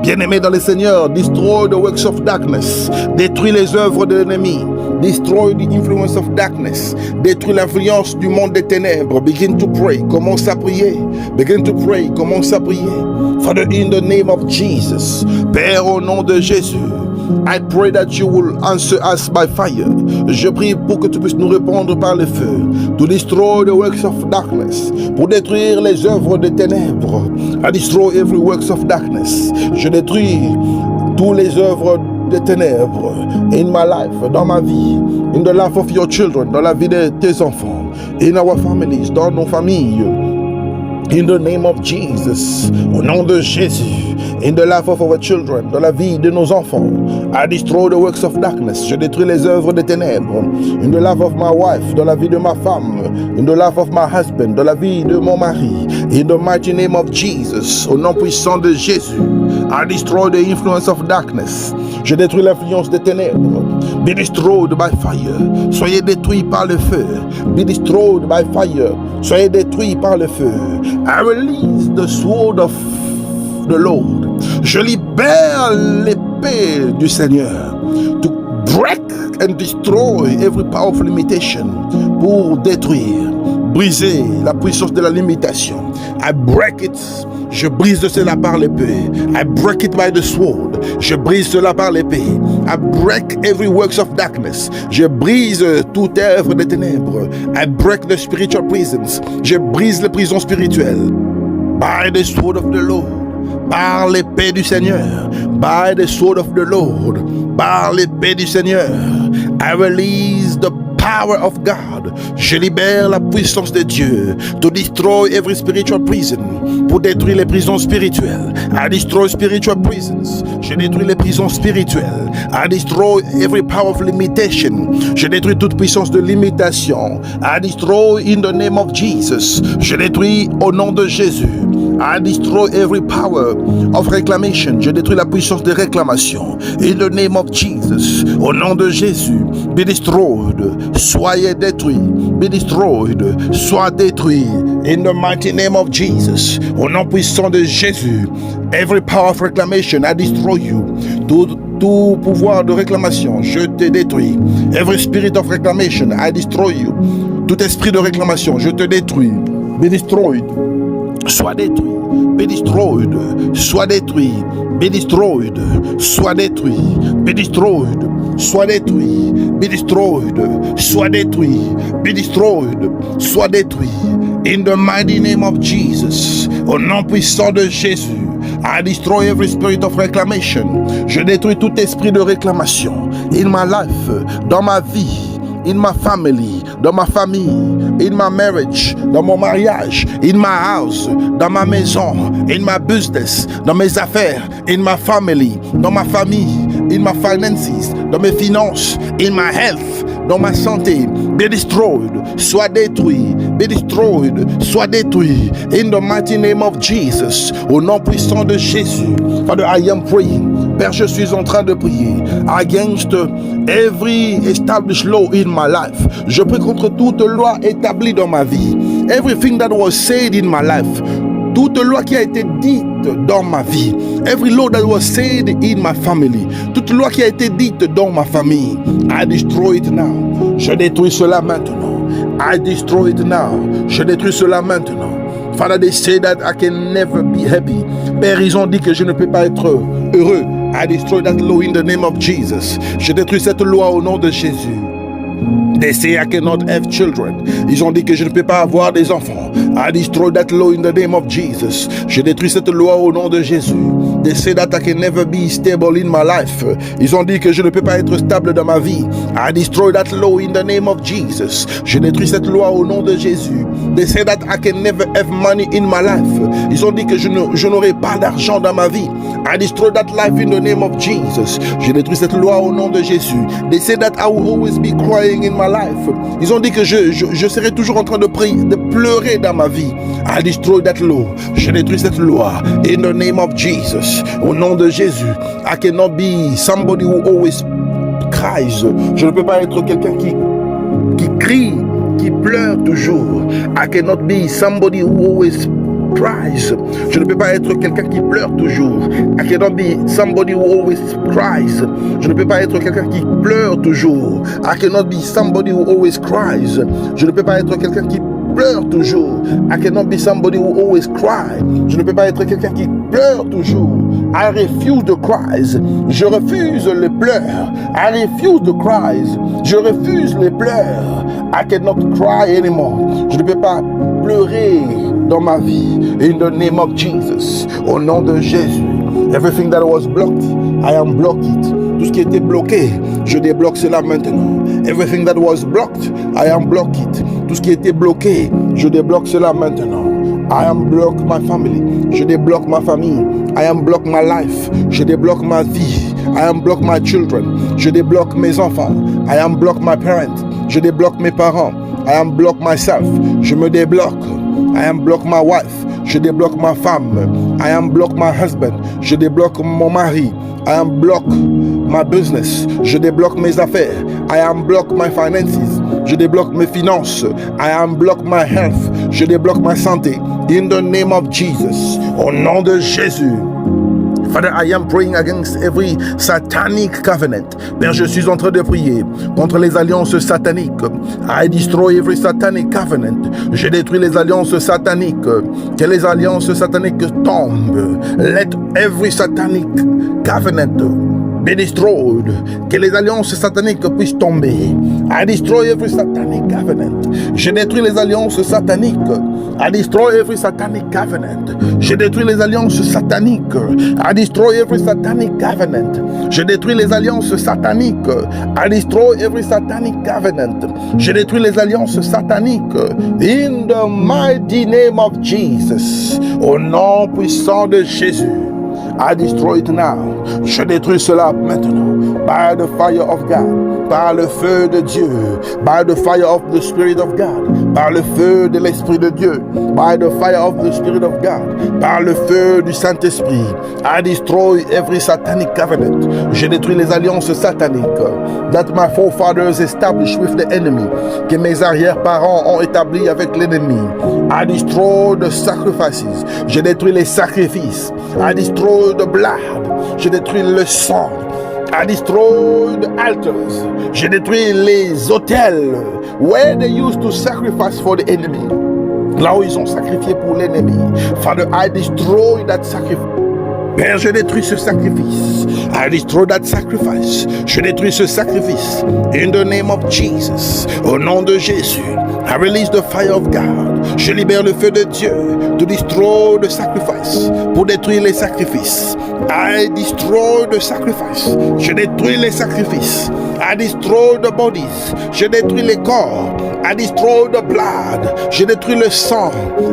Bien-aimé dans le Seigneur. Destroy the works of darkness. Détruis les œuvres de l'ennemi. Destroy the influence of darkness. Détruis l'influence du monde des ténèbres. Begin to pray. Commence à prier. Begin to pray. Commence à prier. Father, in the name of Jesus. Père, au nom de Jésus. I pray that you will answer us by fire. Je prie pour que tu puisses nous répondre par le feu. To destroy the works of darkness. Pour détruire les œuvres des ténèbres. I destroy every works of darkness. Je détruis toutes les œuvres des ténèbres in my life, dans ma vie, in the life of your children, dans la vie de tes enfants, in our families, dans nos familles. In the name of Jesus, au nom de Jésus, in the life of our children, dans la vie de nos enfants, I destroy the works of darkness. Je détruis les œuvres des ténèbres. In the life of my wife, dans la vie de ma femme, in the life of my husband, dans la vie de mon mari. In the mighty name of Jesus, au nom puissant de Jésus, I destroy the influence of darkness. Je détruis l'influence des ténèbres. Be destroyed by fire. Soyez détruits par le feu. Be destroyed by fire. Soyez détruits par le feu. I release the sword of the Lord. Je libère l'épée du Seigneur. To break and destroy every power of limitation. Pour détruire, briser la puissance de la limitation. I break it. Je brise cela par l'épée. I break it by the sword. Je brise cela par l'épée. I break every works of darkness. Je brise toute œuvre des ténèbres. I break the spiritual prisons. Je brise les prisons spirituelles. By the sword of the Lord. Par l'épée du Seigneur. By the sword of the Lord. Par l'épée du Seigneur. I release the power of God. Je libère la puissance de Dieu to destroy every spiritual prison. Pour détruire les prisons spirituelles. I destroy spiritual prisons. Je détruis les prisons spirituelles. I destroy every power of limitation. Je détruis toute puissance de limitation. I destroy in the name of Jesus. Je détruis au nom de Jésus. I destroy every power of reclamation. Je détruis la puissance de réclamation. In the name of Jesus. Au nom de Jésus. Be destroyed. Soyez détruits. Be destroyed. Sois détruit. In the mighty name of Jesus. Au nom puissant de Jésus. Every power of reclamation, I destroy you. Tout pouvoir de réclamation, je te détruis. Every spirit of reclamation, I destroy you. Tout esprit de réclamation, je te détruis. Be destroyed. Sois détruit. Be destroyed. Sois détruit. Be destroyed. Sois détruit. Be destroyed. Sois détruit. Be destroyed. Sois détruit. Be destroyed. Sois détruit. In the mighty name of Jesus. Au nom puissant de Jésus. I destroy every spirit of reclamation. Je détruis tout esprit de réclamation. In my life. Dans ma vie. In my family, dans ma famille, in my marriage, dans mon mariage, in my house, dans ma maison, in my business, dans mes affaires, in my family, dans ma famille, in my finances, dans mes finances, in my health, dans ma santé. Be destroyed, soit détruit. Be destroyed, soit détruit. In the mighty name of Jesus, au nom puissant de Jésus. Father, I am praying. Père, je suis en train de prier against every established law in my life. Je prie contre toute loi établie dans ma vie. Everything that was said in my life. Toute loi qui a été dite dans ma vie. Every law that was said in my family. Toute loi qui a été dite dans ma famille. I destroy it now. Je détruis cela maintenant. I destroy it now. Je détruis cela maintenant. Father, they say that I can never be happy. Père, ils ont dit que je ne peux pas être heureux. I destroy that law in the name of Jesus. Je détruis cette loi au nom de Jésus. They say I cannot have children. Ils ont dit que je ne peux pas avoir des enfants. I destroy that law in the name of Jesus. Je détruis cette loi au nom de Jésus. They say that I can never be stable in my life. Ils ont dit que je ne peux pas être stable dans ma vie. I destroy that law in the name of Jesus. Je détruis cette loi au nom de Jésus. They say that I can never have money in my life. Ils ont dit que je n'aurai pas d'argent dans ma vie. I destroy that life in the name of Jesus. Je détruis cette loi au nom de Jésus. They say that I will always be crying in my life. Ils ont dit que je serai toujours en train de pleurer dans ma vie. I destroy that law. Je détruis cette loi in the name of Jesus. Au nom de Jésus. I cannot be somebody who always cries. Je ne peux pas être quelqu'un qui crie, qui pleure toujours. I cannot be somebody who always cries. Je ne peux pas être quelqu'un qui pleure toujours. I cannot be somebody who always cries. Je ne peux pas être quelqu'un qui pleure toujours. I cannot be somebody who always cries. Je ne peux pas être quelqu'un qui pleure toujours. I cannot be somebody who always cries. Je ne peux pas être quelqu'un qui pleure toujours. I refuse to cry. Je refuse les pleurs. I refuse to cry. Je refuse les pleurs. I cannot cry anymore. Je ne peux pas pleurer dans ma vie. In the name of Jesus. Au nom de Jésus. Everything that was blocked, I unblock it. Tout ce qui était bloqué, je débloque cela maintenant. Everything that was blocked, I unblock it. Tout ce qui était bloqué, je débloque cela maintenant. I unblock my family. Je débloque ma famille. I unblock my life. Je débloque ma vie. I unblock my children. Je débloque mes enfants. I unblock my parents. Je débloque mes parents. I unblock myself. Je me débloque. I unblock my wife. Je débloque ma femme. I unblock my husband. Je débloque mon mari. I unblock my business. Je débloque mes affaires. I unblock my finances. Je débloque mes finances. I unblock my health. Je débloque ma santé. In the name of Jesus. Au nom de Jésus. Father, I am praying against every satanic covenant. Père, je suis en train de prier contre les alliances sataniques. I destroy every satanic covenant. Je détruis les alliances sataniques. Que les alliances sataniques tombent. Let every satanic covenant be destroyed. Que les alliances sataniques puissent tomber. I destroy every satanic covenant. Je détruis les alliances sataniques. I destroy every satanic covenant. Je détruis les alliances sataniques. I destroy every satanic covenant. Je détruis les alliances sataniques. I destroy every satanic covenant. Je détruis les alliances sataniques. In the mighty name of Jesus. Au nom puissant de Jésus. I destroy it now. Je détruis cela maintenant. By the fire of God. Par le feu de Dieu. By the fire of the Spirit of God. Par le feu de l'Esprit de Dieu. By the fire of the Spirit of God. Par le feu du Saint-Esprit. I destroy every satanic covenant. Je détruis les alliances sataniques that my forefathers established with the enemy. Que mes arrière-parents ont établi avec l'ennemi. I destroy the sacrifices. Je détruis les sacrifices. I destroy the blood. Je détruis le sang. I destroy the altars. Je détruis les autels where they used to sacrifice for the enemy. Là où ils ont sacrifié pour l'ennemi. Father, I destroy that sacrifice. Père, je détruis ce sacrifice. I destroy that sacrifice. Je détruis ce sacrifice. In the name of Jesus. Au nom de Jésus. I release the fire of God. Je libère le feu de Dieu. To destroy the sacrifice. Pour détruire les sacrifices. I destroy the sacrifice. Je détruis les sacrifices. I destroy the bodies. Je détruis les corps. I destroy the blood. Je détruis le sang.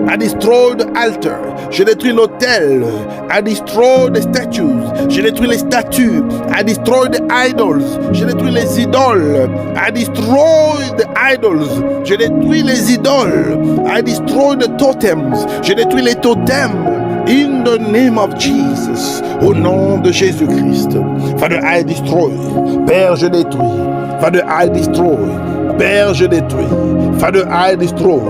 I destroy the altar. Je détruis l'autel. I destroy the statues. Je détruis les statues. I destroy the idols. Je détruis les idoles. I destroy the idols. Je détruis les idoles. I destroy the totems. Je détruis les totems. In the name of Jesus. Au nom de Jésus-Christ. Father, I destroy. Père, je détruis. Father, I destroy. Père, je détruis. Father, I destroy.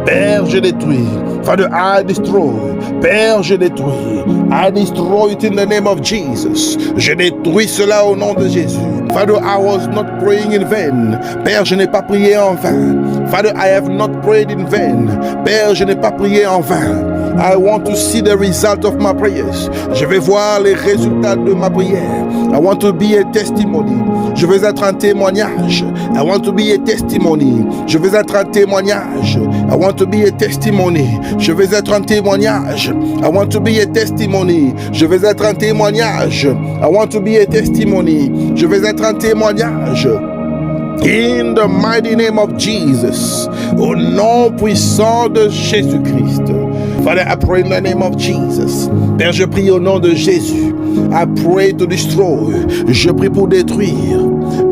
Père, je détruis. Father, I destroy. Père, je détruis. I destroy it in the name of Jesus. Je détruis cela au nom de Jésus. Father, I was not praying in vain. Père, je n'ai pas prié en vain. Father, I have not prayed in vain. Père, je n'ai pas prié en vain. I want to see the result of my prayers. Je vais voir les résultats de ma prière. I want to be a testimony. Je veux être un témoignage. I want to be a testimony. Je veux être un témoignage. I want to be a testimony. Je veux être un témoignage. I want to be a testimony. Je veux être un témoignage. I want to be a testimony. Je veux être un témoignage. In the mighty name of Jesus. Au nom puissant de Jésus-Christ. Father, I pray in the name of Jesus. Père, je prie au nom de Jésus. I pray to destroy. Je prie pour détruire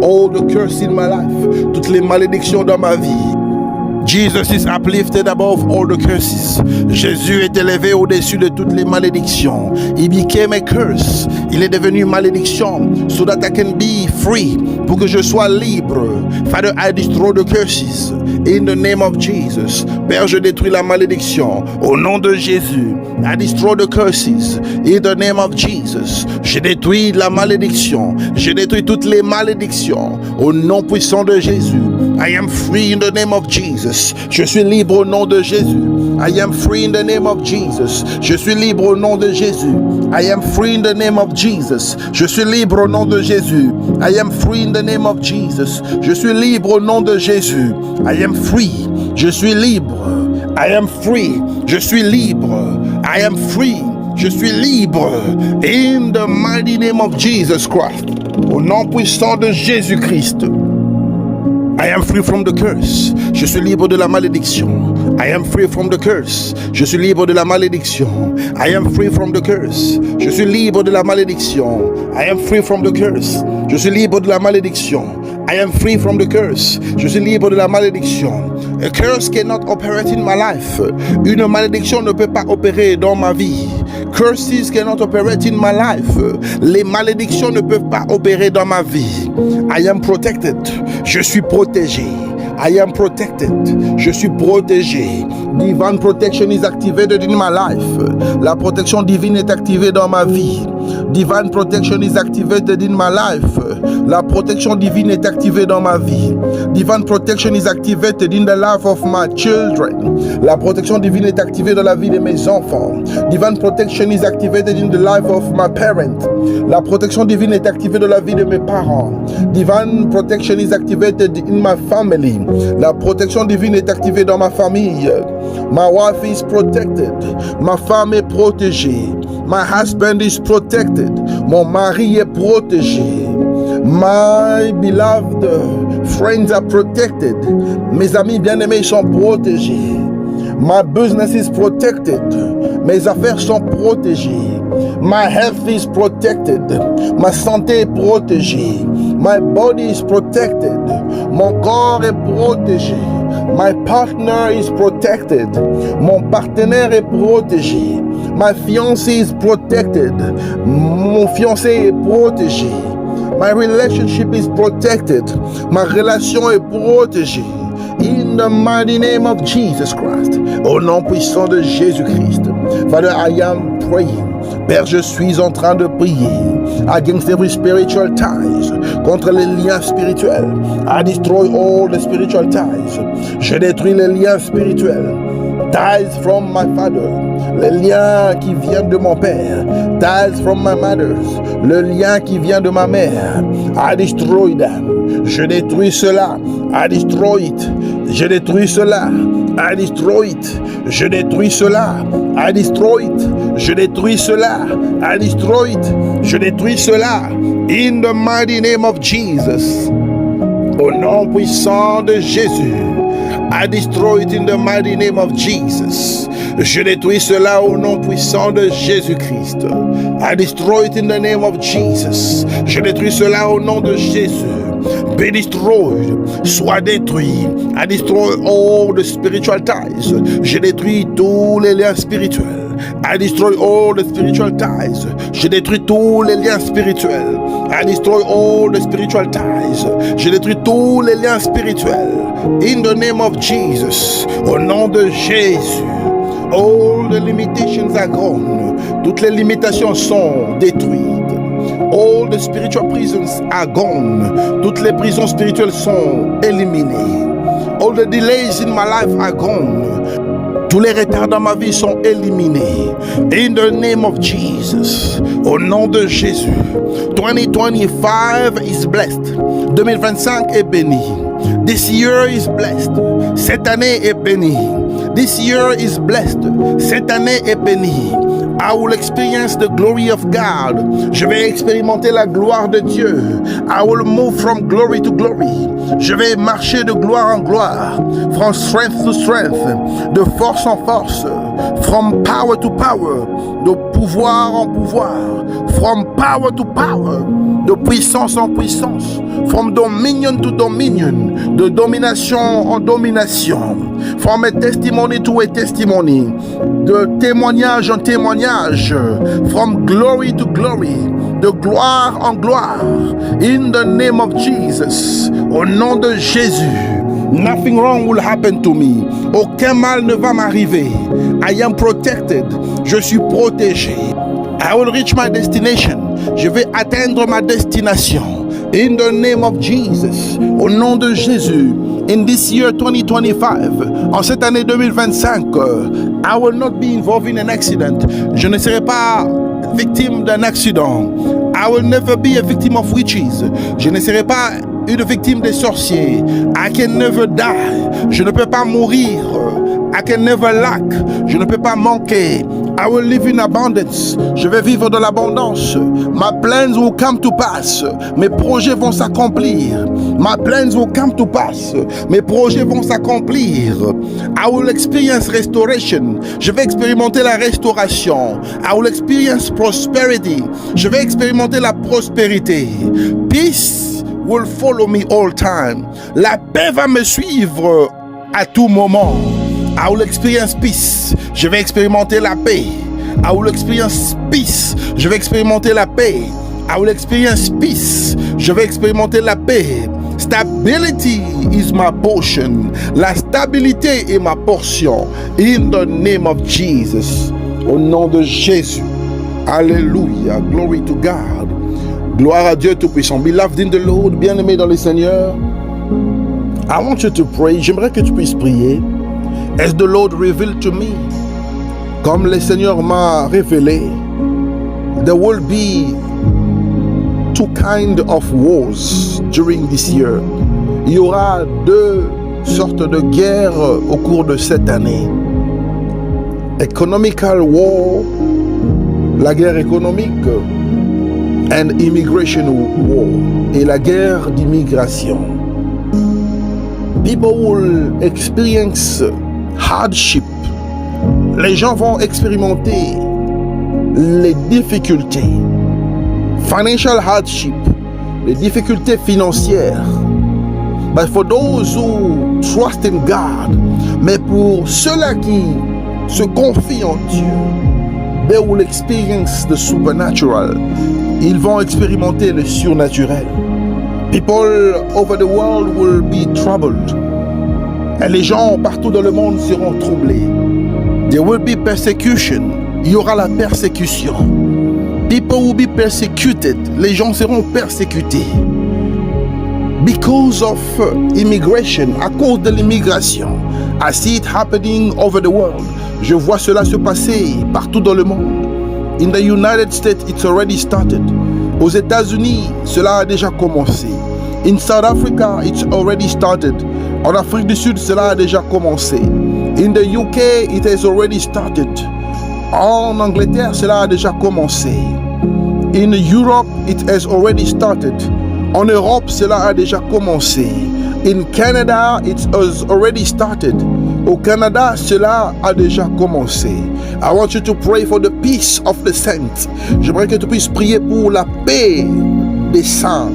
all the curse in my life. Toutes les malédictions dans ma vie. Jesus is uplifted above all the curses. Jésus est élevé au-dessus de toutes les malédictions. He became a curse. Il est devenu malédiction so that I can be free. Pour que je sois libre. Father, I destroy the curses. In the name of Jesus. Père, je détruis la malédiction. Au nom de Jésus. I destroy the curses. In the name of Jesus. Je détruis la malédiction. Je détruis toutes les malédictions. Au nom puissant de Jésus. I am free in the name of Jesus. Je suis libre au nom de Jésus. I am free in the name of Jesus. Je suis libre au nom de Jésus. I am free in the name of Jesus. Je suis libre au nom de Jésus. I am free in the name of Jesus. Je suis libre au nom de Jésus. I am free. Je suis libre. I am free. Je suis libre. I am free. Je suis libre. In the mighty name of Jesus Christ. Au nom puissant de Jésus-Christ. I am free from the curse. Je suis libre de la malédiction. I am free from the curse. Je suis libre de la malédiction. I am free from the curse. Je suis libre de la malédiction. I am free from the curse. Je suis libre de la malédiction. I am free from the curse. Je suis libre de la malédiction. A curse cannot operate in my life. Une malédiction ne peut pas opérer dans ma vie. Curses cannot operate in my life. Les malédictions ne peuvent pas opérer dans ma vie. I am protected. Je suis protégé. I am protected. Je suis protégé. Divine protection is activated in my life. La protection divine est activée dans ma vie. Divine protection is activated in my life. La protection divine est activée dans ma vie. Divine protection is activated in the life of my children. La protection divine est activée dans la vie de mes enfants. Divine protection is activated in the life of my parents. La protection divine est activée dans la vie de mes parents. Divine protection is activated in my family. La protection divine est activée dans ma famille. My wife is protected. Ma femme est protégée. My husband is protected. Mon mari est protégé. My beloved friends are protected. Mes amis bien-aimés sont protégés. My business is protected. Mes affaires sont protégées. My health is protected. Ma santé est protégée. My body is protected. Mon corps est protégé. My partner is protected. Mon partenaire est protégé. My fiancé is protected. Mon fiancé est protégé. My relationship is protected. Ma relation est protégée. In the mighty name of Jesus Christ. Au nom puissant de Jésus-Christ. Father, I am praying. Père, je suis en train de prier against every spiritual ties, contre les liens spirituels. I destroy all the spiritual ties. Je détruis les liens spirituels. Ties from my father, les liens qui viennent de mon père. Ties from my mother, le lien qui vient de ma mère. I destroy them. Je détruis cela. I destroy it. Je détruis cela. I destroy it. Je détruis cela. I destroy it. Je détruis cela. I destroy it. Je détruis cela. In the mighty name of Jesus. Au nom puissant de Jésus. I destroy it in the mighty name of Jesus. Je détruis cela au nom puissant de Jésus-Christ. I destroy it in the name of Jesus. Je détruis cela au nom de Jésus. Be destroyed. Sois détruit. I destroy all the spiritual ties. Je détruis tous les liens spirituels. I destroy all the spiritual ties. Je détruis tous les liens spirituels. I destroy all the spiritual ties. Je détruis tous les liens spirituels. In the name of Jesus. Au nom de Jésus. All the limitations are gone. Toutes les limitations sont détruites. All the spiritual prisons are gone. Toutes les prisons spirituelles sont éliminées. All the delays in my life are gone. Tous les retards dans ma vie sont éliminés. In the name of Jesus. Au nom de Jésus. 2025 is blessed. 2025 est béni. This year is blessed. Cette année est bénie. This year is blessed. Cette année est bénie. I will experience the glory of God. Je vais expérimenter la gloire de Dieu. I will move from glory to glory. Je vais marcher de gloire en gloire. From strength to strength. De force en force. From power to power. De pouvoir en pouvoir. From power to power. De puissance en puissance. From dominion to dominion. De domination en domination. From a testimony to a testimony. De témoignage en témoignage. From glory to glory. De gloire en gloire. In the name of Jesus. Au nom de Jésus. Nothing wrong will happen to me. Aucun mal ne va m'arriver. I am protected. Je suis protégé. I will reach my destination. Je vais atteindre ma destination. In the name of Jesus. Au nom de Jésus. In this year 2025, en cette année 2025, I will not be involved in an accident. Je ne serai pas victime d'un accident. I will never be a victim of witches. Je ne serai pas une victime des sorciers. I can never die. Je ne peux pas mourir. I can never lack. Je ne peux pas manquer. I will live in abundance. Je vais vivre de l'abondance. My plans will come to pass. Mes projets vont s'accomplir. My plans will come to pass. Mes projets vont s'accomplir. I will experience restoration. Je vais expérimenter la restauration. I will experience prosperity. Je vais expérimenter la prospérité. Peace will follow me all time. La paix va me suivre à tout moment. I will experience peace. Je vais expérimenter la paix. I will experience peace. Je vais expérimenter la paix. I will experience peace. Je vais expérimenter la paix. Stability is my portion. La stabilité est ma portion. In the name of Jesus. Au nom de Jésus. Alléluia. Glory to God. Gloire à Dieu Tout-Puissant. Beloved in the Lord. Bien-aimé dans le Seigneur. I want you to pray. J'aimerais que tu puisses prier. As the Lord revealed to me, comme le Seigneur m'a révélé, there will be two kinds of wars during this year. Il y aura deux sortes de guerres au cours de cette année. Economical war, la guerre économique, and immigration war, et la guerre d'immigration. People will experience hardship. Les gens vont expérimenter les difficultés. Financial hardship, les difficultés financières. But for those who trust in God, mais pour ceux-là qui se confient en Dieu, they will experience the supernatural. Ils vont expérimenter le surnaturel. People over the world will be troubled. Et les gens partout dans le monde seront troublés. There will be persecution. Il y aura la persécution. People will be persecuted. Les gens seront persécutés. Because of immigration, à cause de l'immigration. I see it happening over the world. Je vois cela se passer partout dans le monde. In the United States, it's already started. Aux États-Unis, cela a déjà commencé. In South Africa, it's already started. En Afrique du Sud, cela a déjà commencé. In the UK, it has already started. En Angleterre, cela a déjà commencé. In Europe, it has already started. En Europe, cela a déjà commencé. In Canada, it has already started. Au Canada, cela a déjà commencé. I want you to pray for the peace of the saints. J'aimerais que tu puisses prier pour la paix des saints.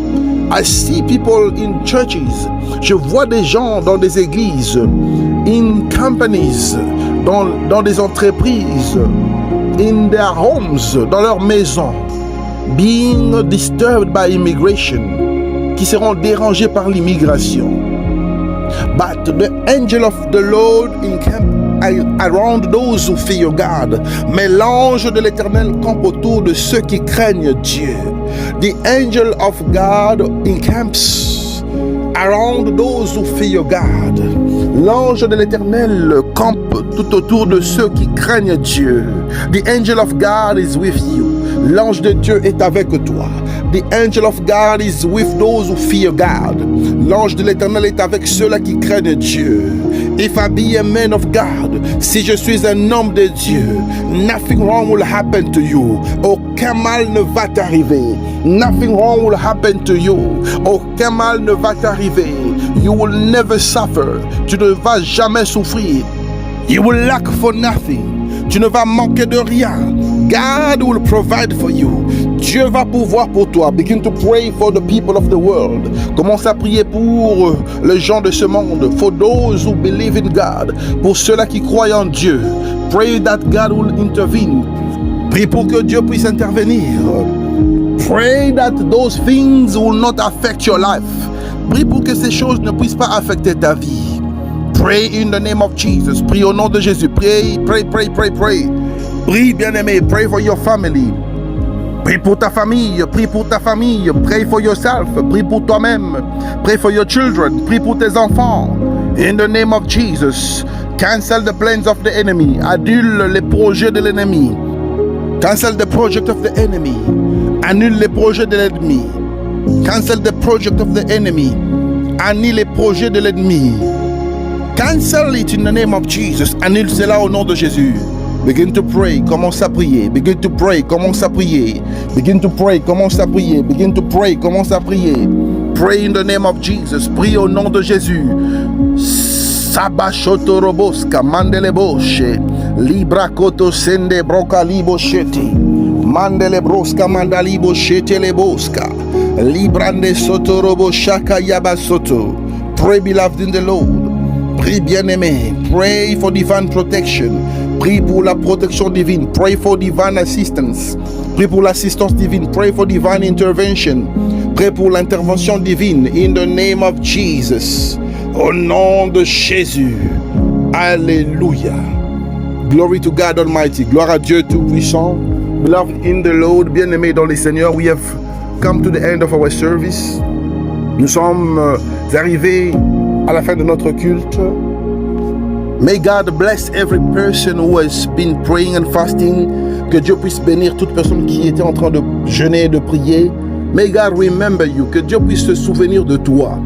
I see people in churches. Je vois des gens dans des églises, in companies, dans des entreprises. in their homes, dans leur maison, being disturbed by immigration, qui seront dérangés par l'immigration. But the angel of the Lord encamp around those who fear God. Mais l'ange de l'Éternel campe autour de ceux qui craignent Dieu. The angel of God encamps around those who fear God. L'ange de l'Éternel campe tout autour de ceux qui craignent Dieu. The angel of God is with you. L'ange de Dieu est avec toi. The angel of God is with those who fear God. L'ange de l'Éternel est avec ceux-là qui craignent Dieu. If I be a man of God, si je suis un homme de Dieu, nothing wrong will happen to you. Aucun mal ne va t'arriver. Nothing wrong will happen to you. Aucun mal ne va t'arriver. You will never suffer. Tu ne vas jamais souffrir. You will lack for nothing. Tu ne vas manquer de rien. God will provide for you. Dieu va pouvoir pour toi. Begin to pray for the people of the world. Commence à prier pour les gens de ce monde. For those who believe in God. Pour ceux-là qui croient en Dieu. Pray that God will intervene. Prie pour que Dieu puisse intervenir. Pray that those things will not affect your life. Prie pour que ces choses ne puissent pas affecter ta vie. Pray in the name of Jesus. Prie au nom de Jésus. Pray, pray, pray, pray, pray. Prie, bien-aimé. Pray for your family. Prie pour ta famille. Prie pour ta famille. Pray for yourself. Prie pour toi-même. Pray for your children. Prie pour tes enfants. In the name of Jesus. Cancel the plans of the enemy. Annule les projets de l'ennemi. Cancel the project of the enemy. Annule les projets de l'ennemi. Cancel the project of the enemy. Annule les projets de l'ennemi. Cancel it in the name of Jesus. Annule cela au nom de Jésus. Begin to pray. Commence à prier. Begin to pray. Commence à prier. Begin to pray. Commence à prier. Begin to pray. Commence à prier. Pray in the name of Jesus. Prie au nom de Jésus. Sabashotoroboska mandele boshe. Libra koto sende broka libo sheti. Mandele broska mandalibo shete le boska. Librande sotorobo shaka yabasoto. Pray, beloved in the Lord. Prie, bien-aimé. Pray for divine protection. Prie pour la protection divine. Pray for divine assistance. Prie pour l'assistance divine. Pray for divine intervention. Prie pour l'intervention divine. In the name of Jesus. Au nom de Jésus. Alléluia. Glory to God Almighty. Gloire à Dieu Tout-Puissant. Beloved in the Lord. Bien-aimé dans le Seigneur. We have come to the end of our service. Nous sommes arrivés à la fin de notre culte. May God bless every person who has been praying and fasting. Que Dieu puisse bénir toute personne qui était en train de jeûner et de prier. May God remember you. Que Dieu puisse se souvenir de toi.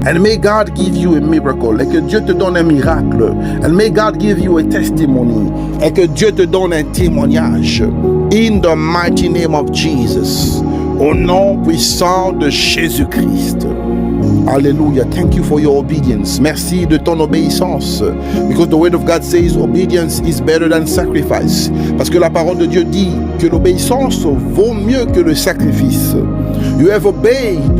And may God give you a miracle. Et que Dieu te donne un miracle. And may God give you a testimony. Et que Dieu te donne un témoignage. In the mighty name of Jesus. Au nom puissant de Jésus-Christ. Hallelujah. Thank you for your obedience. Merci de ton obéissance. Because the word of God says obedience is better than sacrifice. Parce que la parole de Dieu dit que l'obéissance vaut mieux que le sacrifice. You have obeyed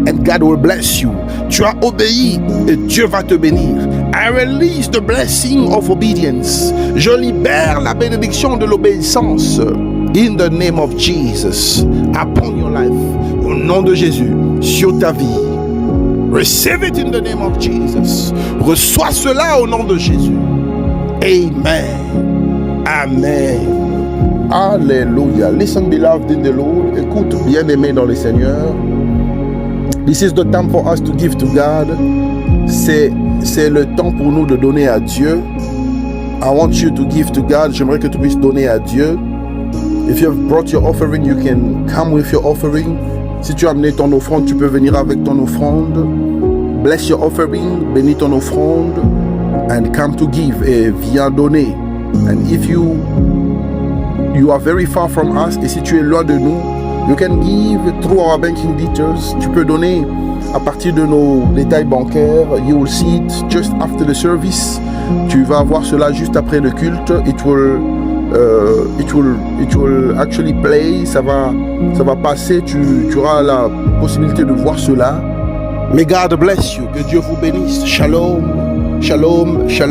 and God will bless you. Tu as obéi et Dieu va te bénir. I release the blessing of obedience. Je libère la bénédiction de l'obéissance. In the name of Jesus. Upon your life. Au nom de Jésus. Sur ta vie. Receive it in the name of Jesus. Reçois cela au nom de Jésus. Amen. Amen. Alléluia. Listen, beloved in the Lord. Écoute, bien-aimé dans le Seigneur. This is the time for us to give to God. C'est le temps pour nous de donner à Dieu. I want you to give to God. J'aimerais que tu puisses donner à Dieu. If you have brought your offering, you can come with your offering. Si tu as amené ton offrande, tu peux venir avec ton offrande. Bless your offering, bénis ton offrande, and come to give, et viens donner. And if you are very far from us, et si tu es loin de nous, you can give through our banking details. Tu peux donner à partir de nos détails bancaires. You will see it just after the service. Tu vas voir cela juste après le culte. It will actually play. Ça va passer. Tu auras la possibilité de voir cela. May God bless you. Que Dieu vous bénisse. Shalom, shalom, shalom.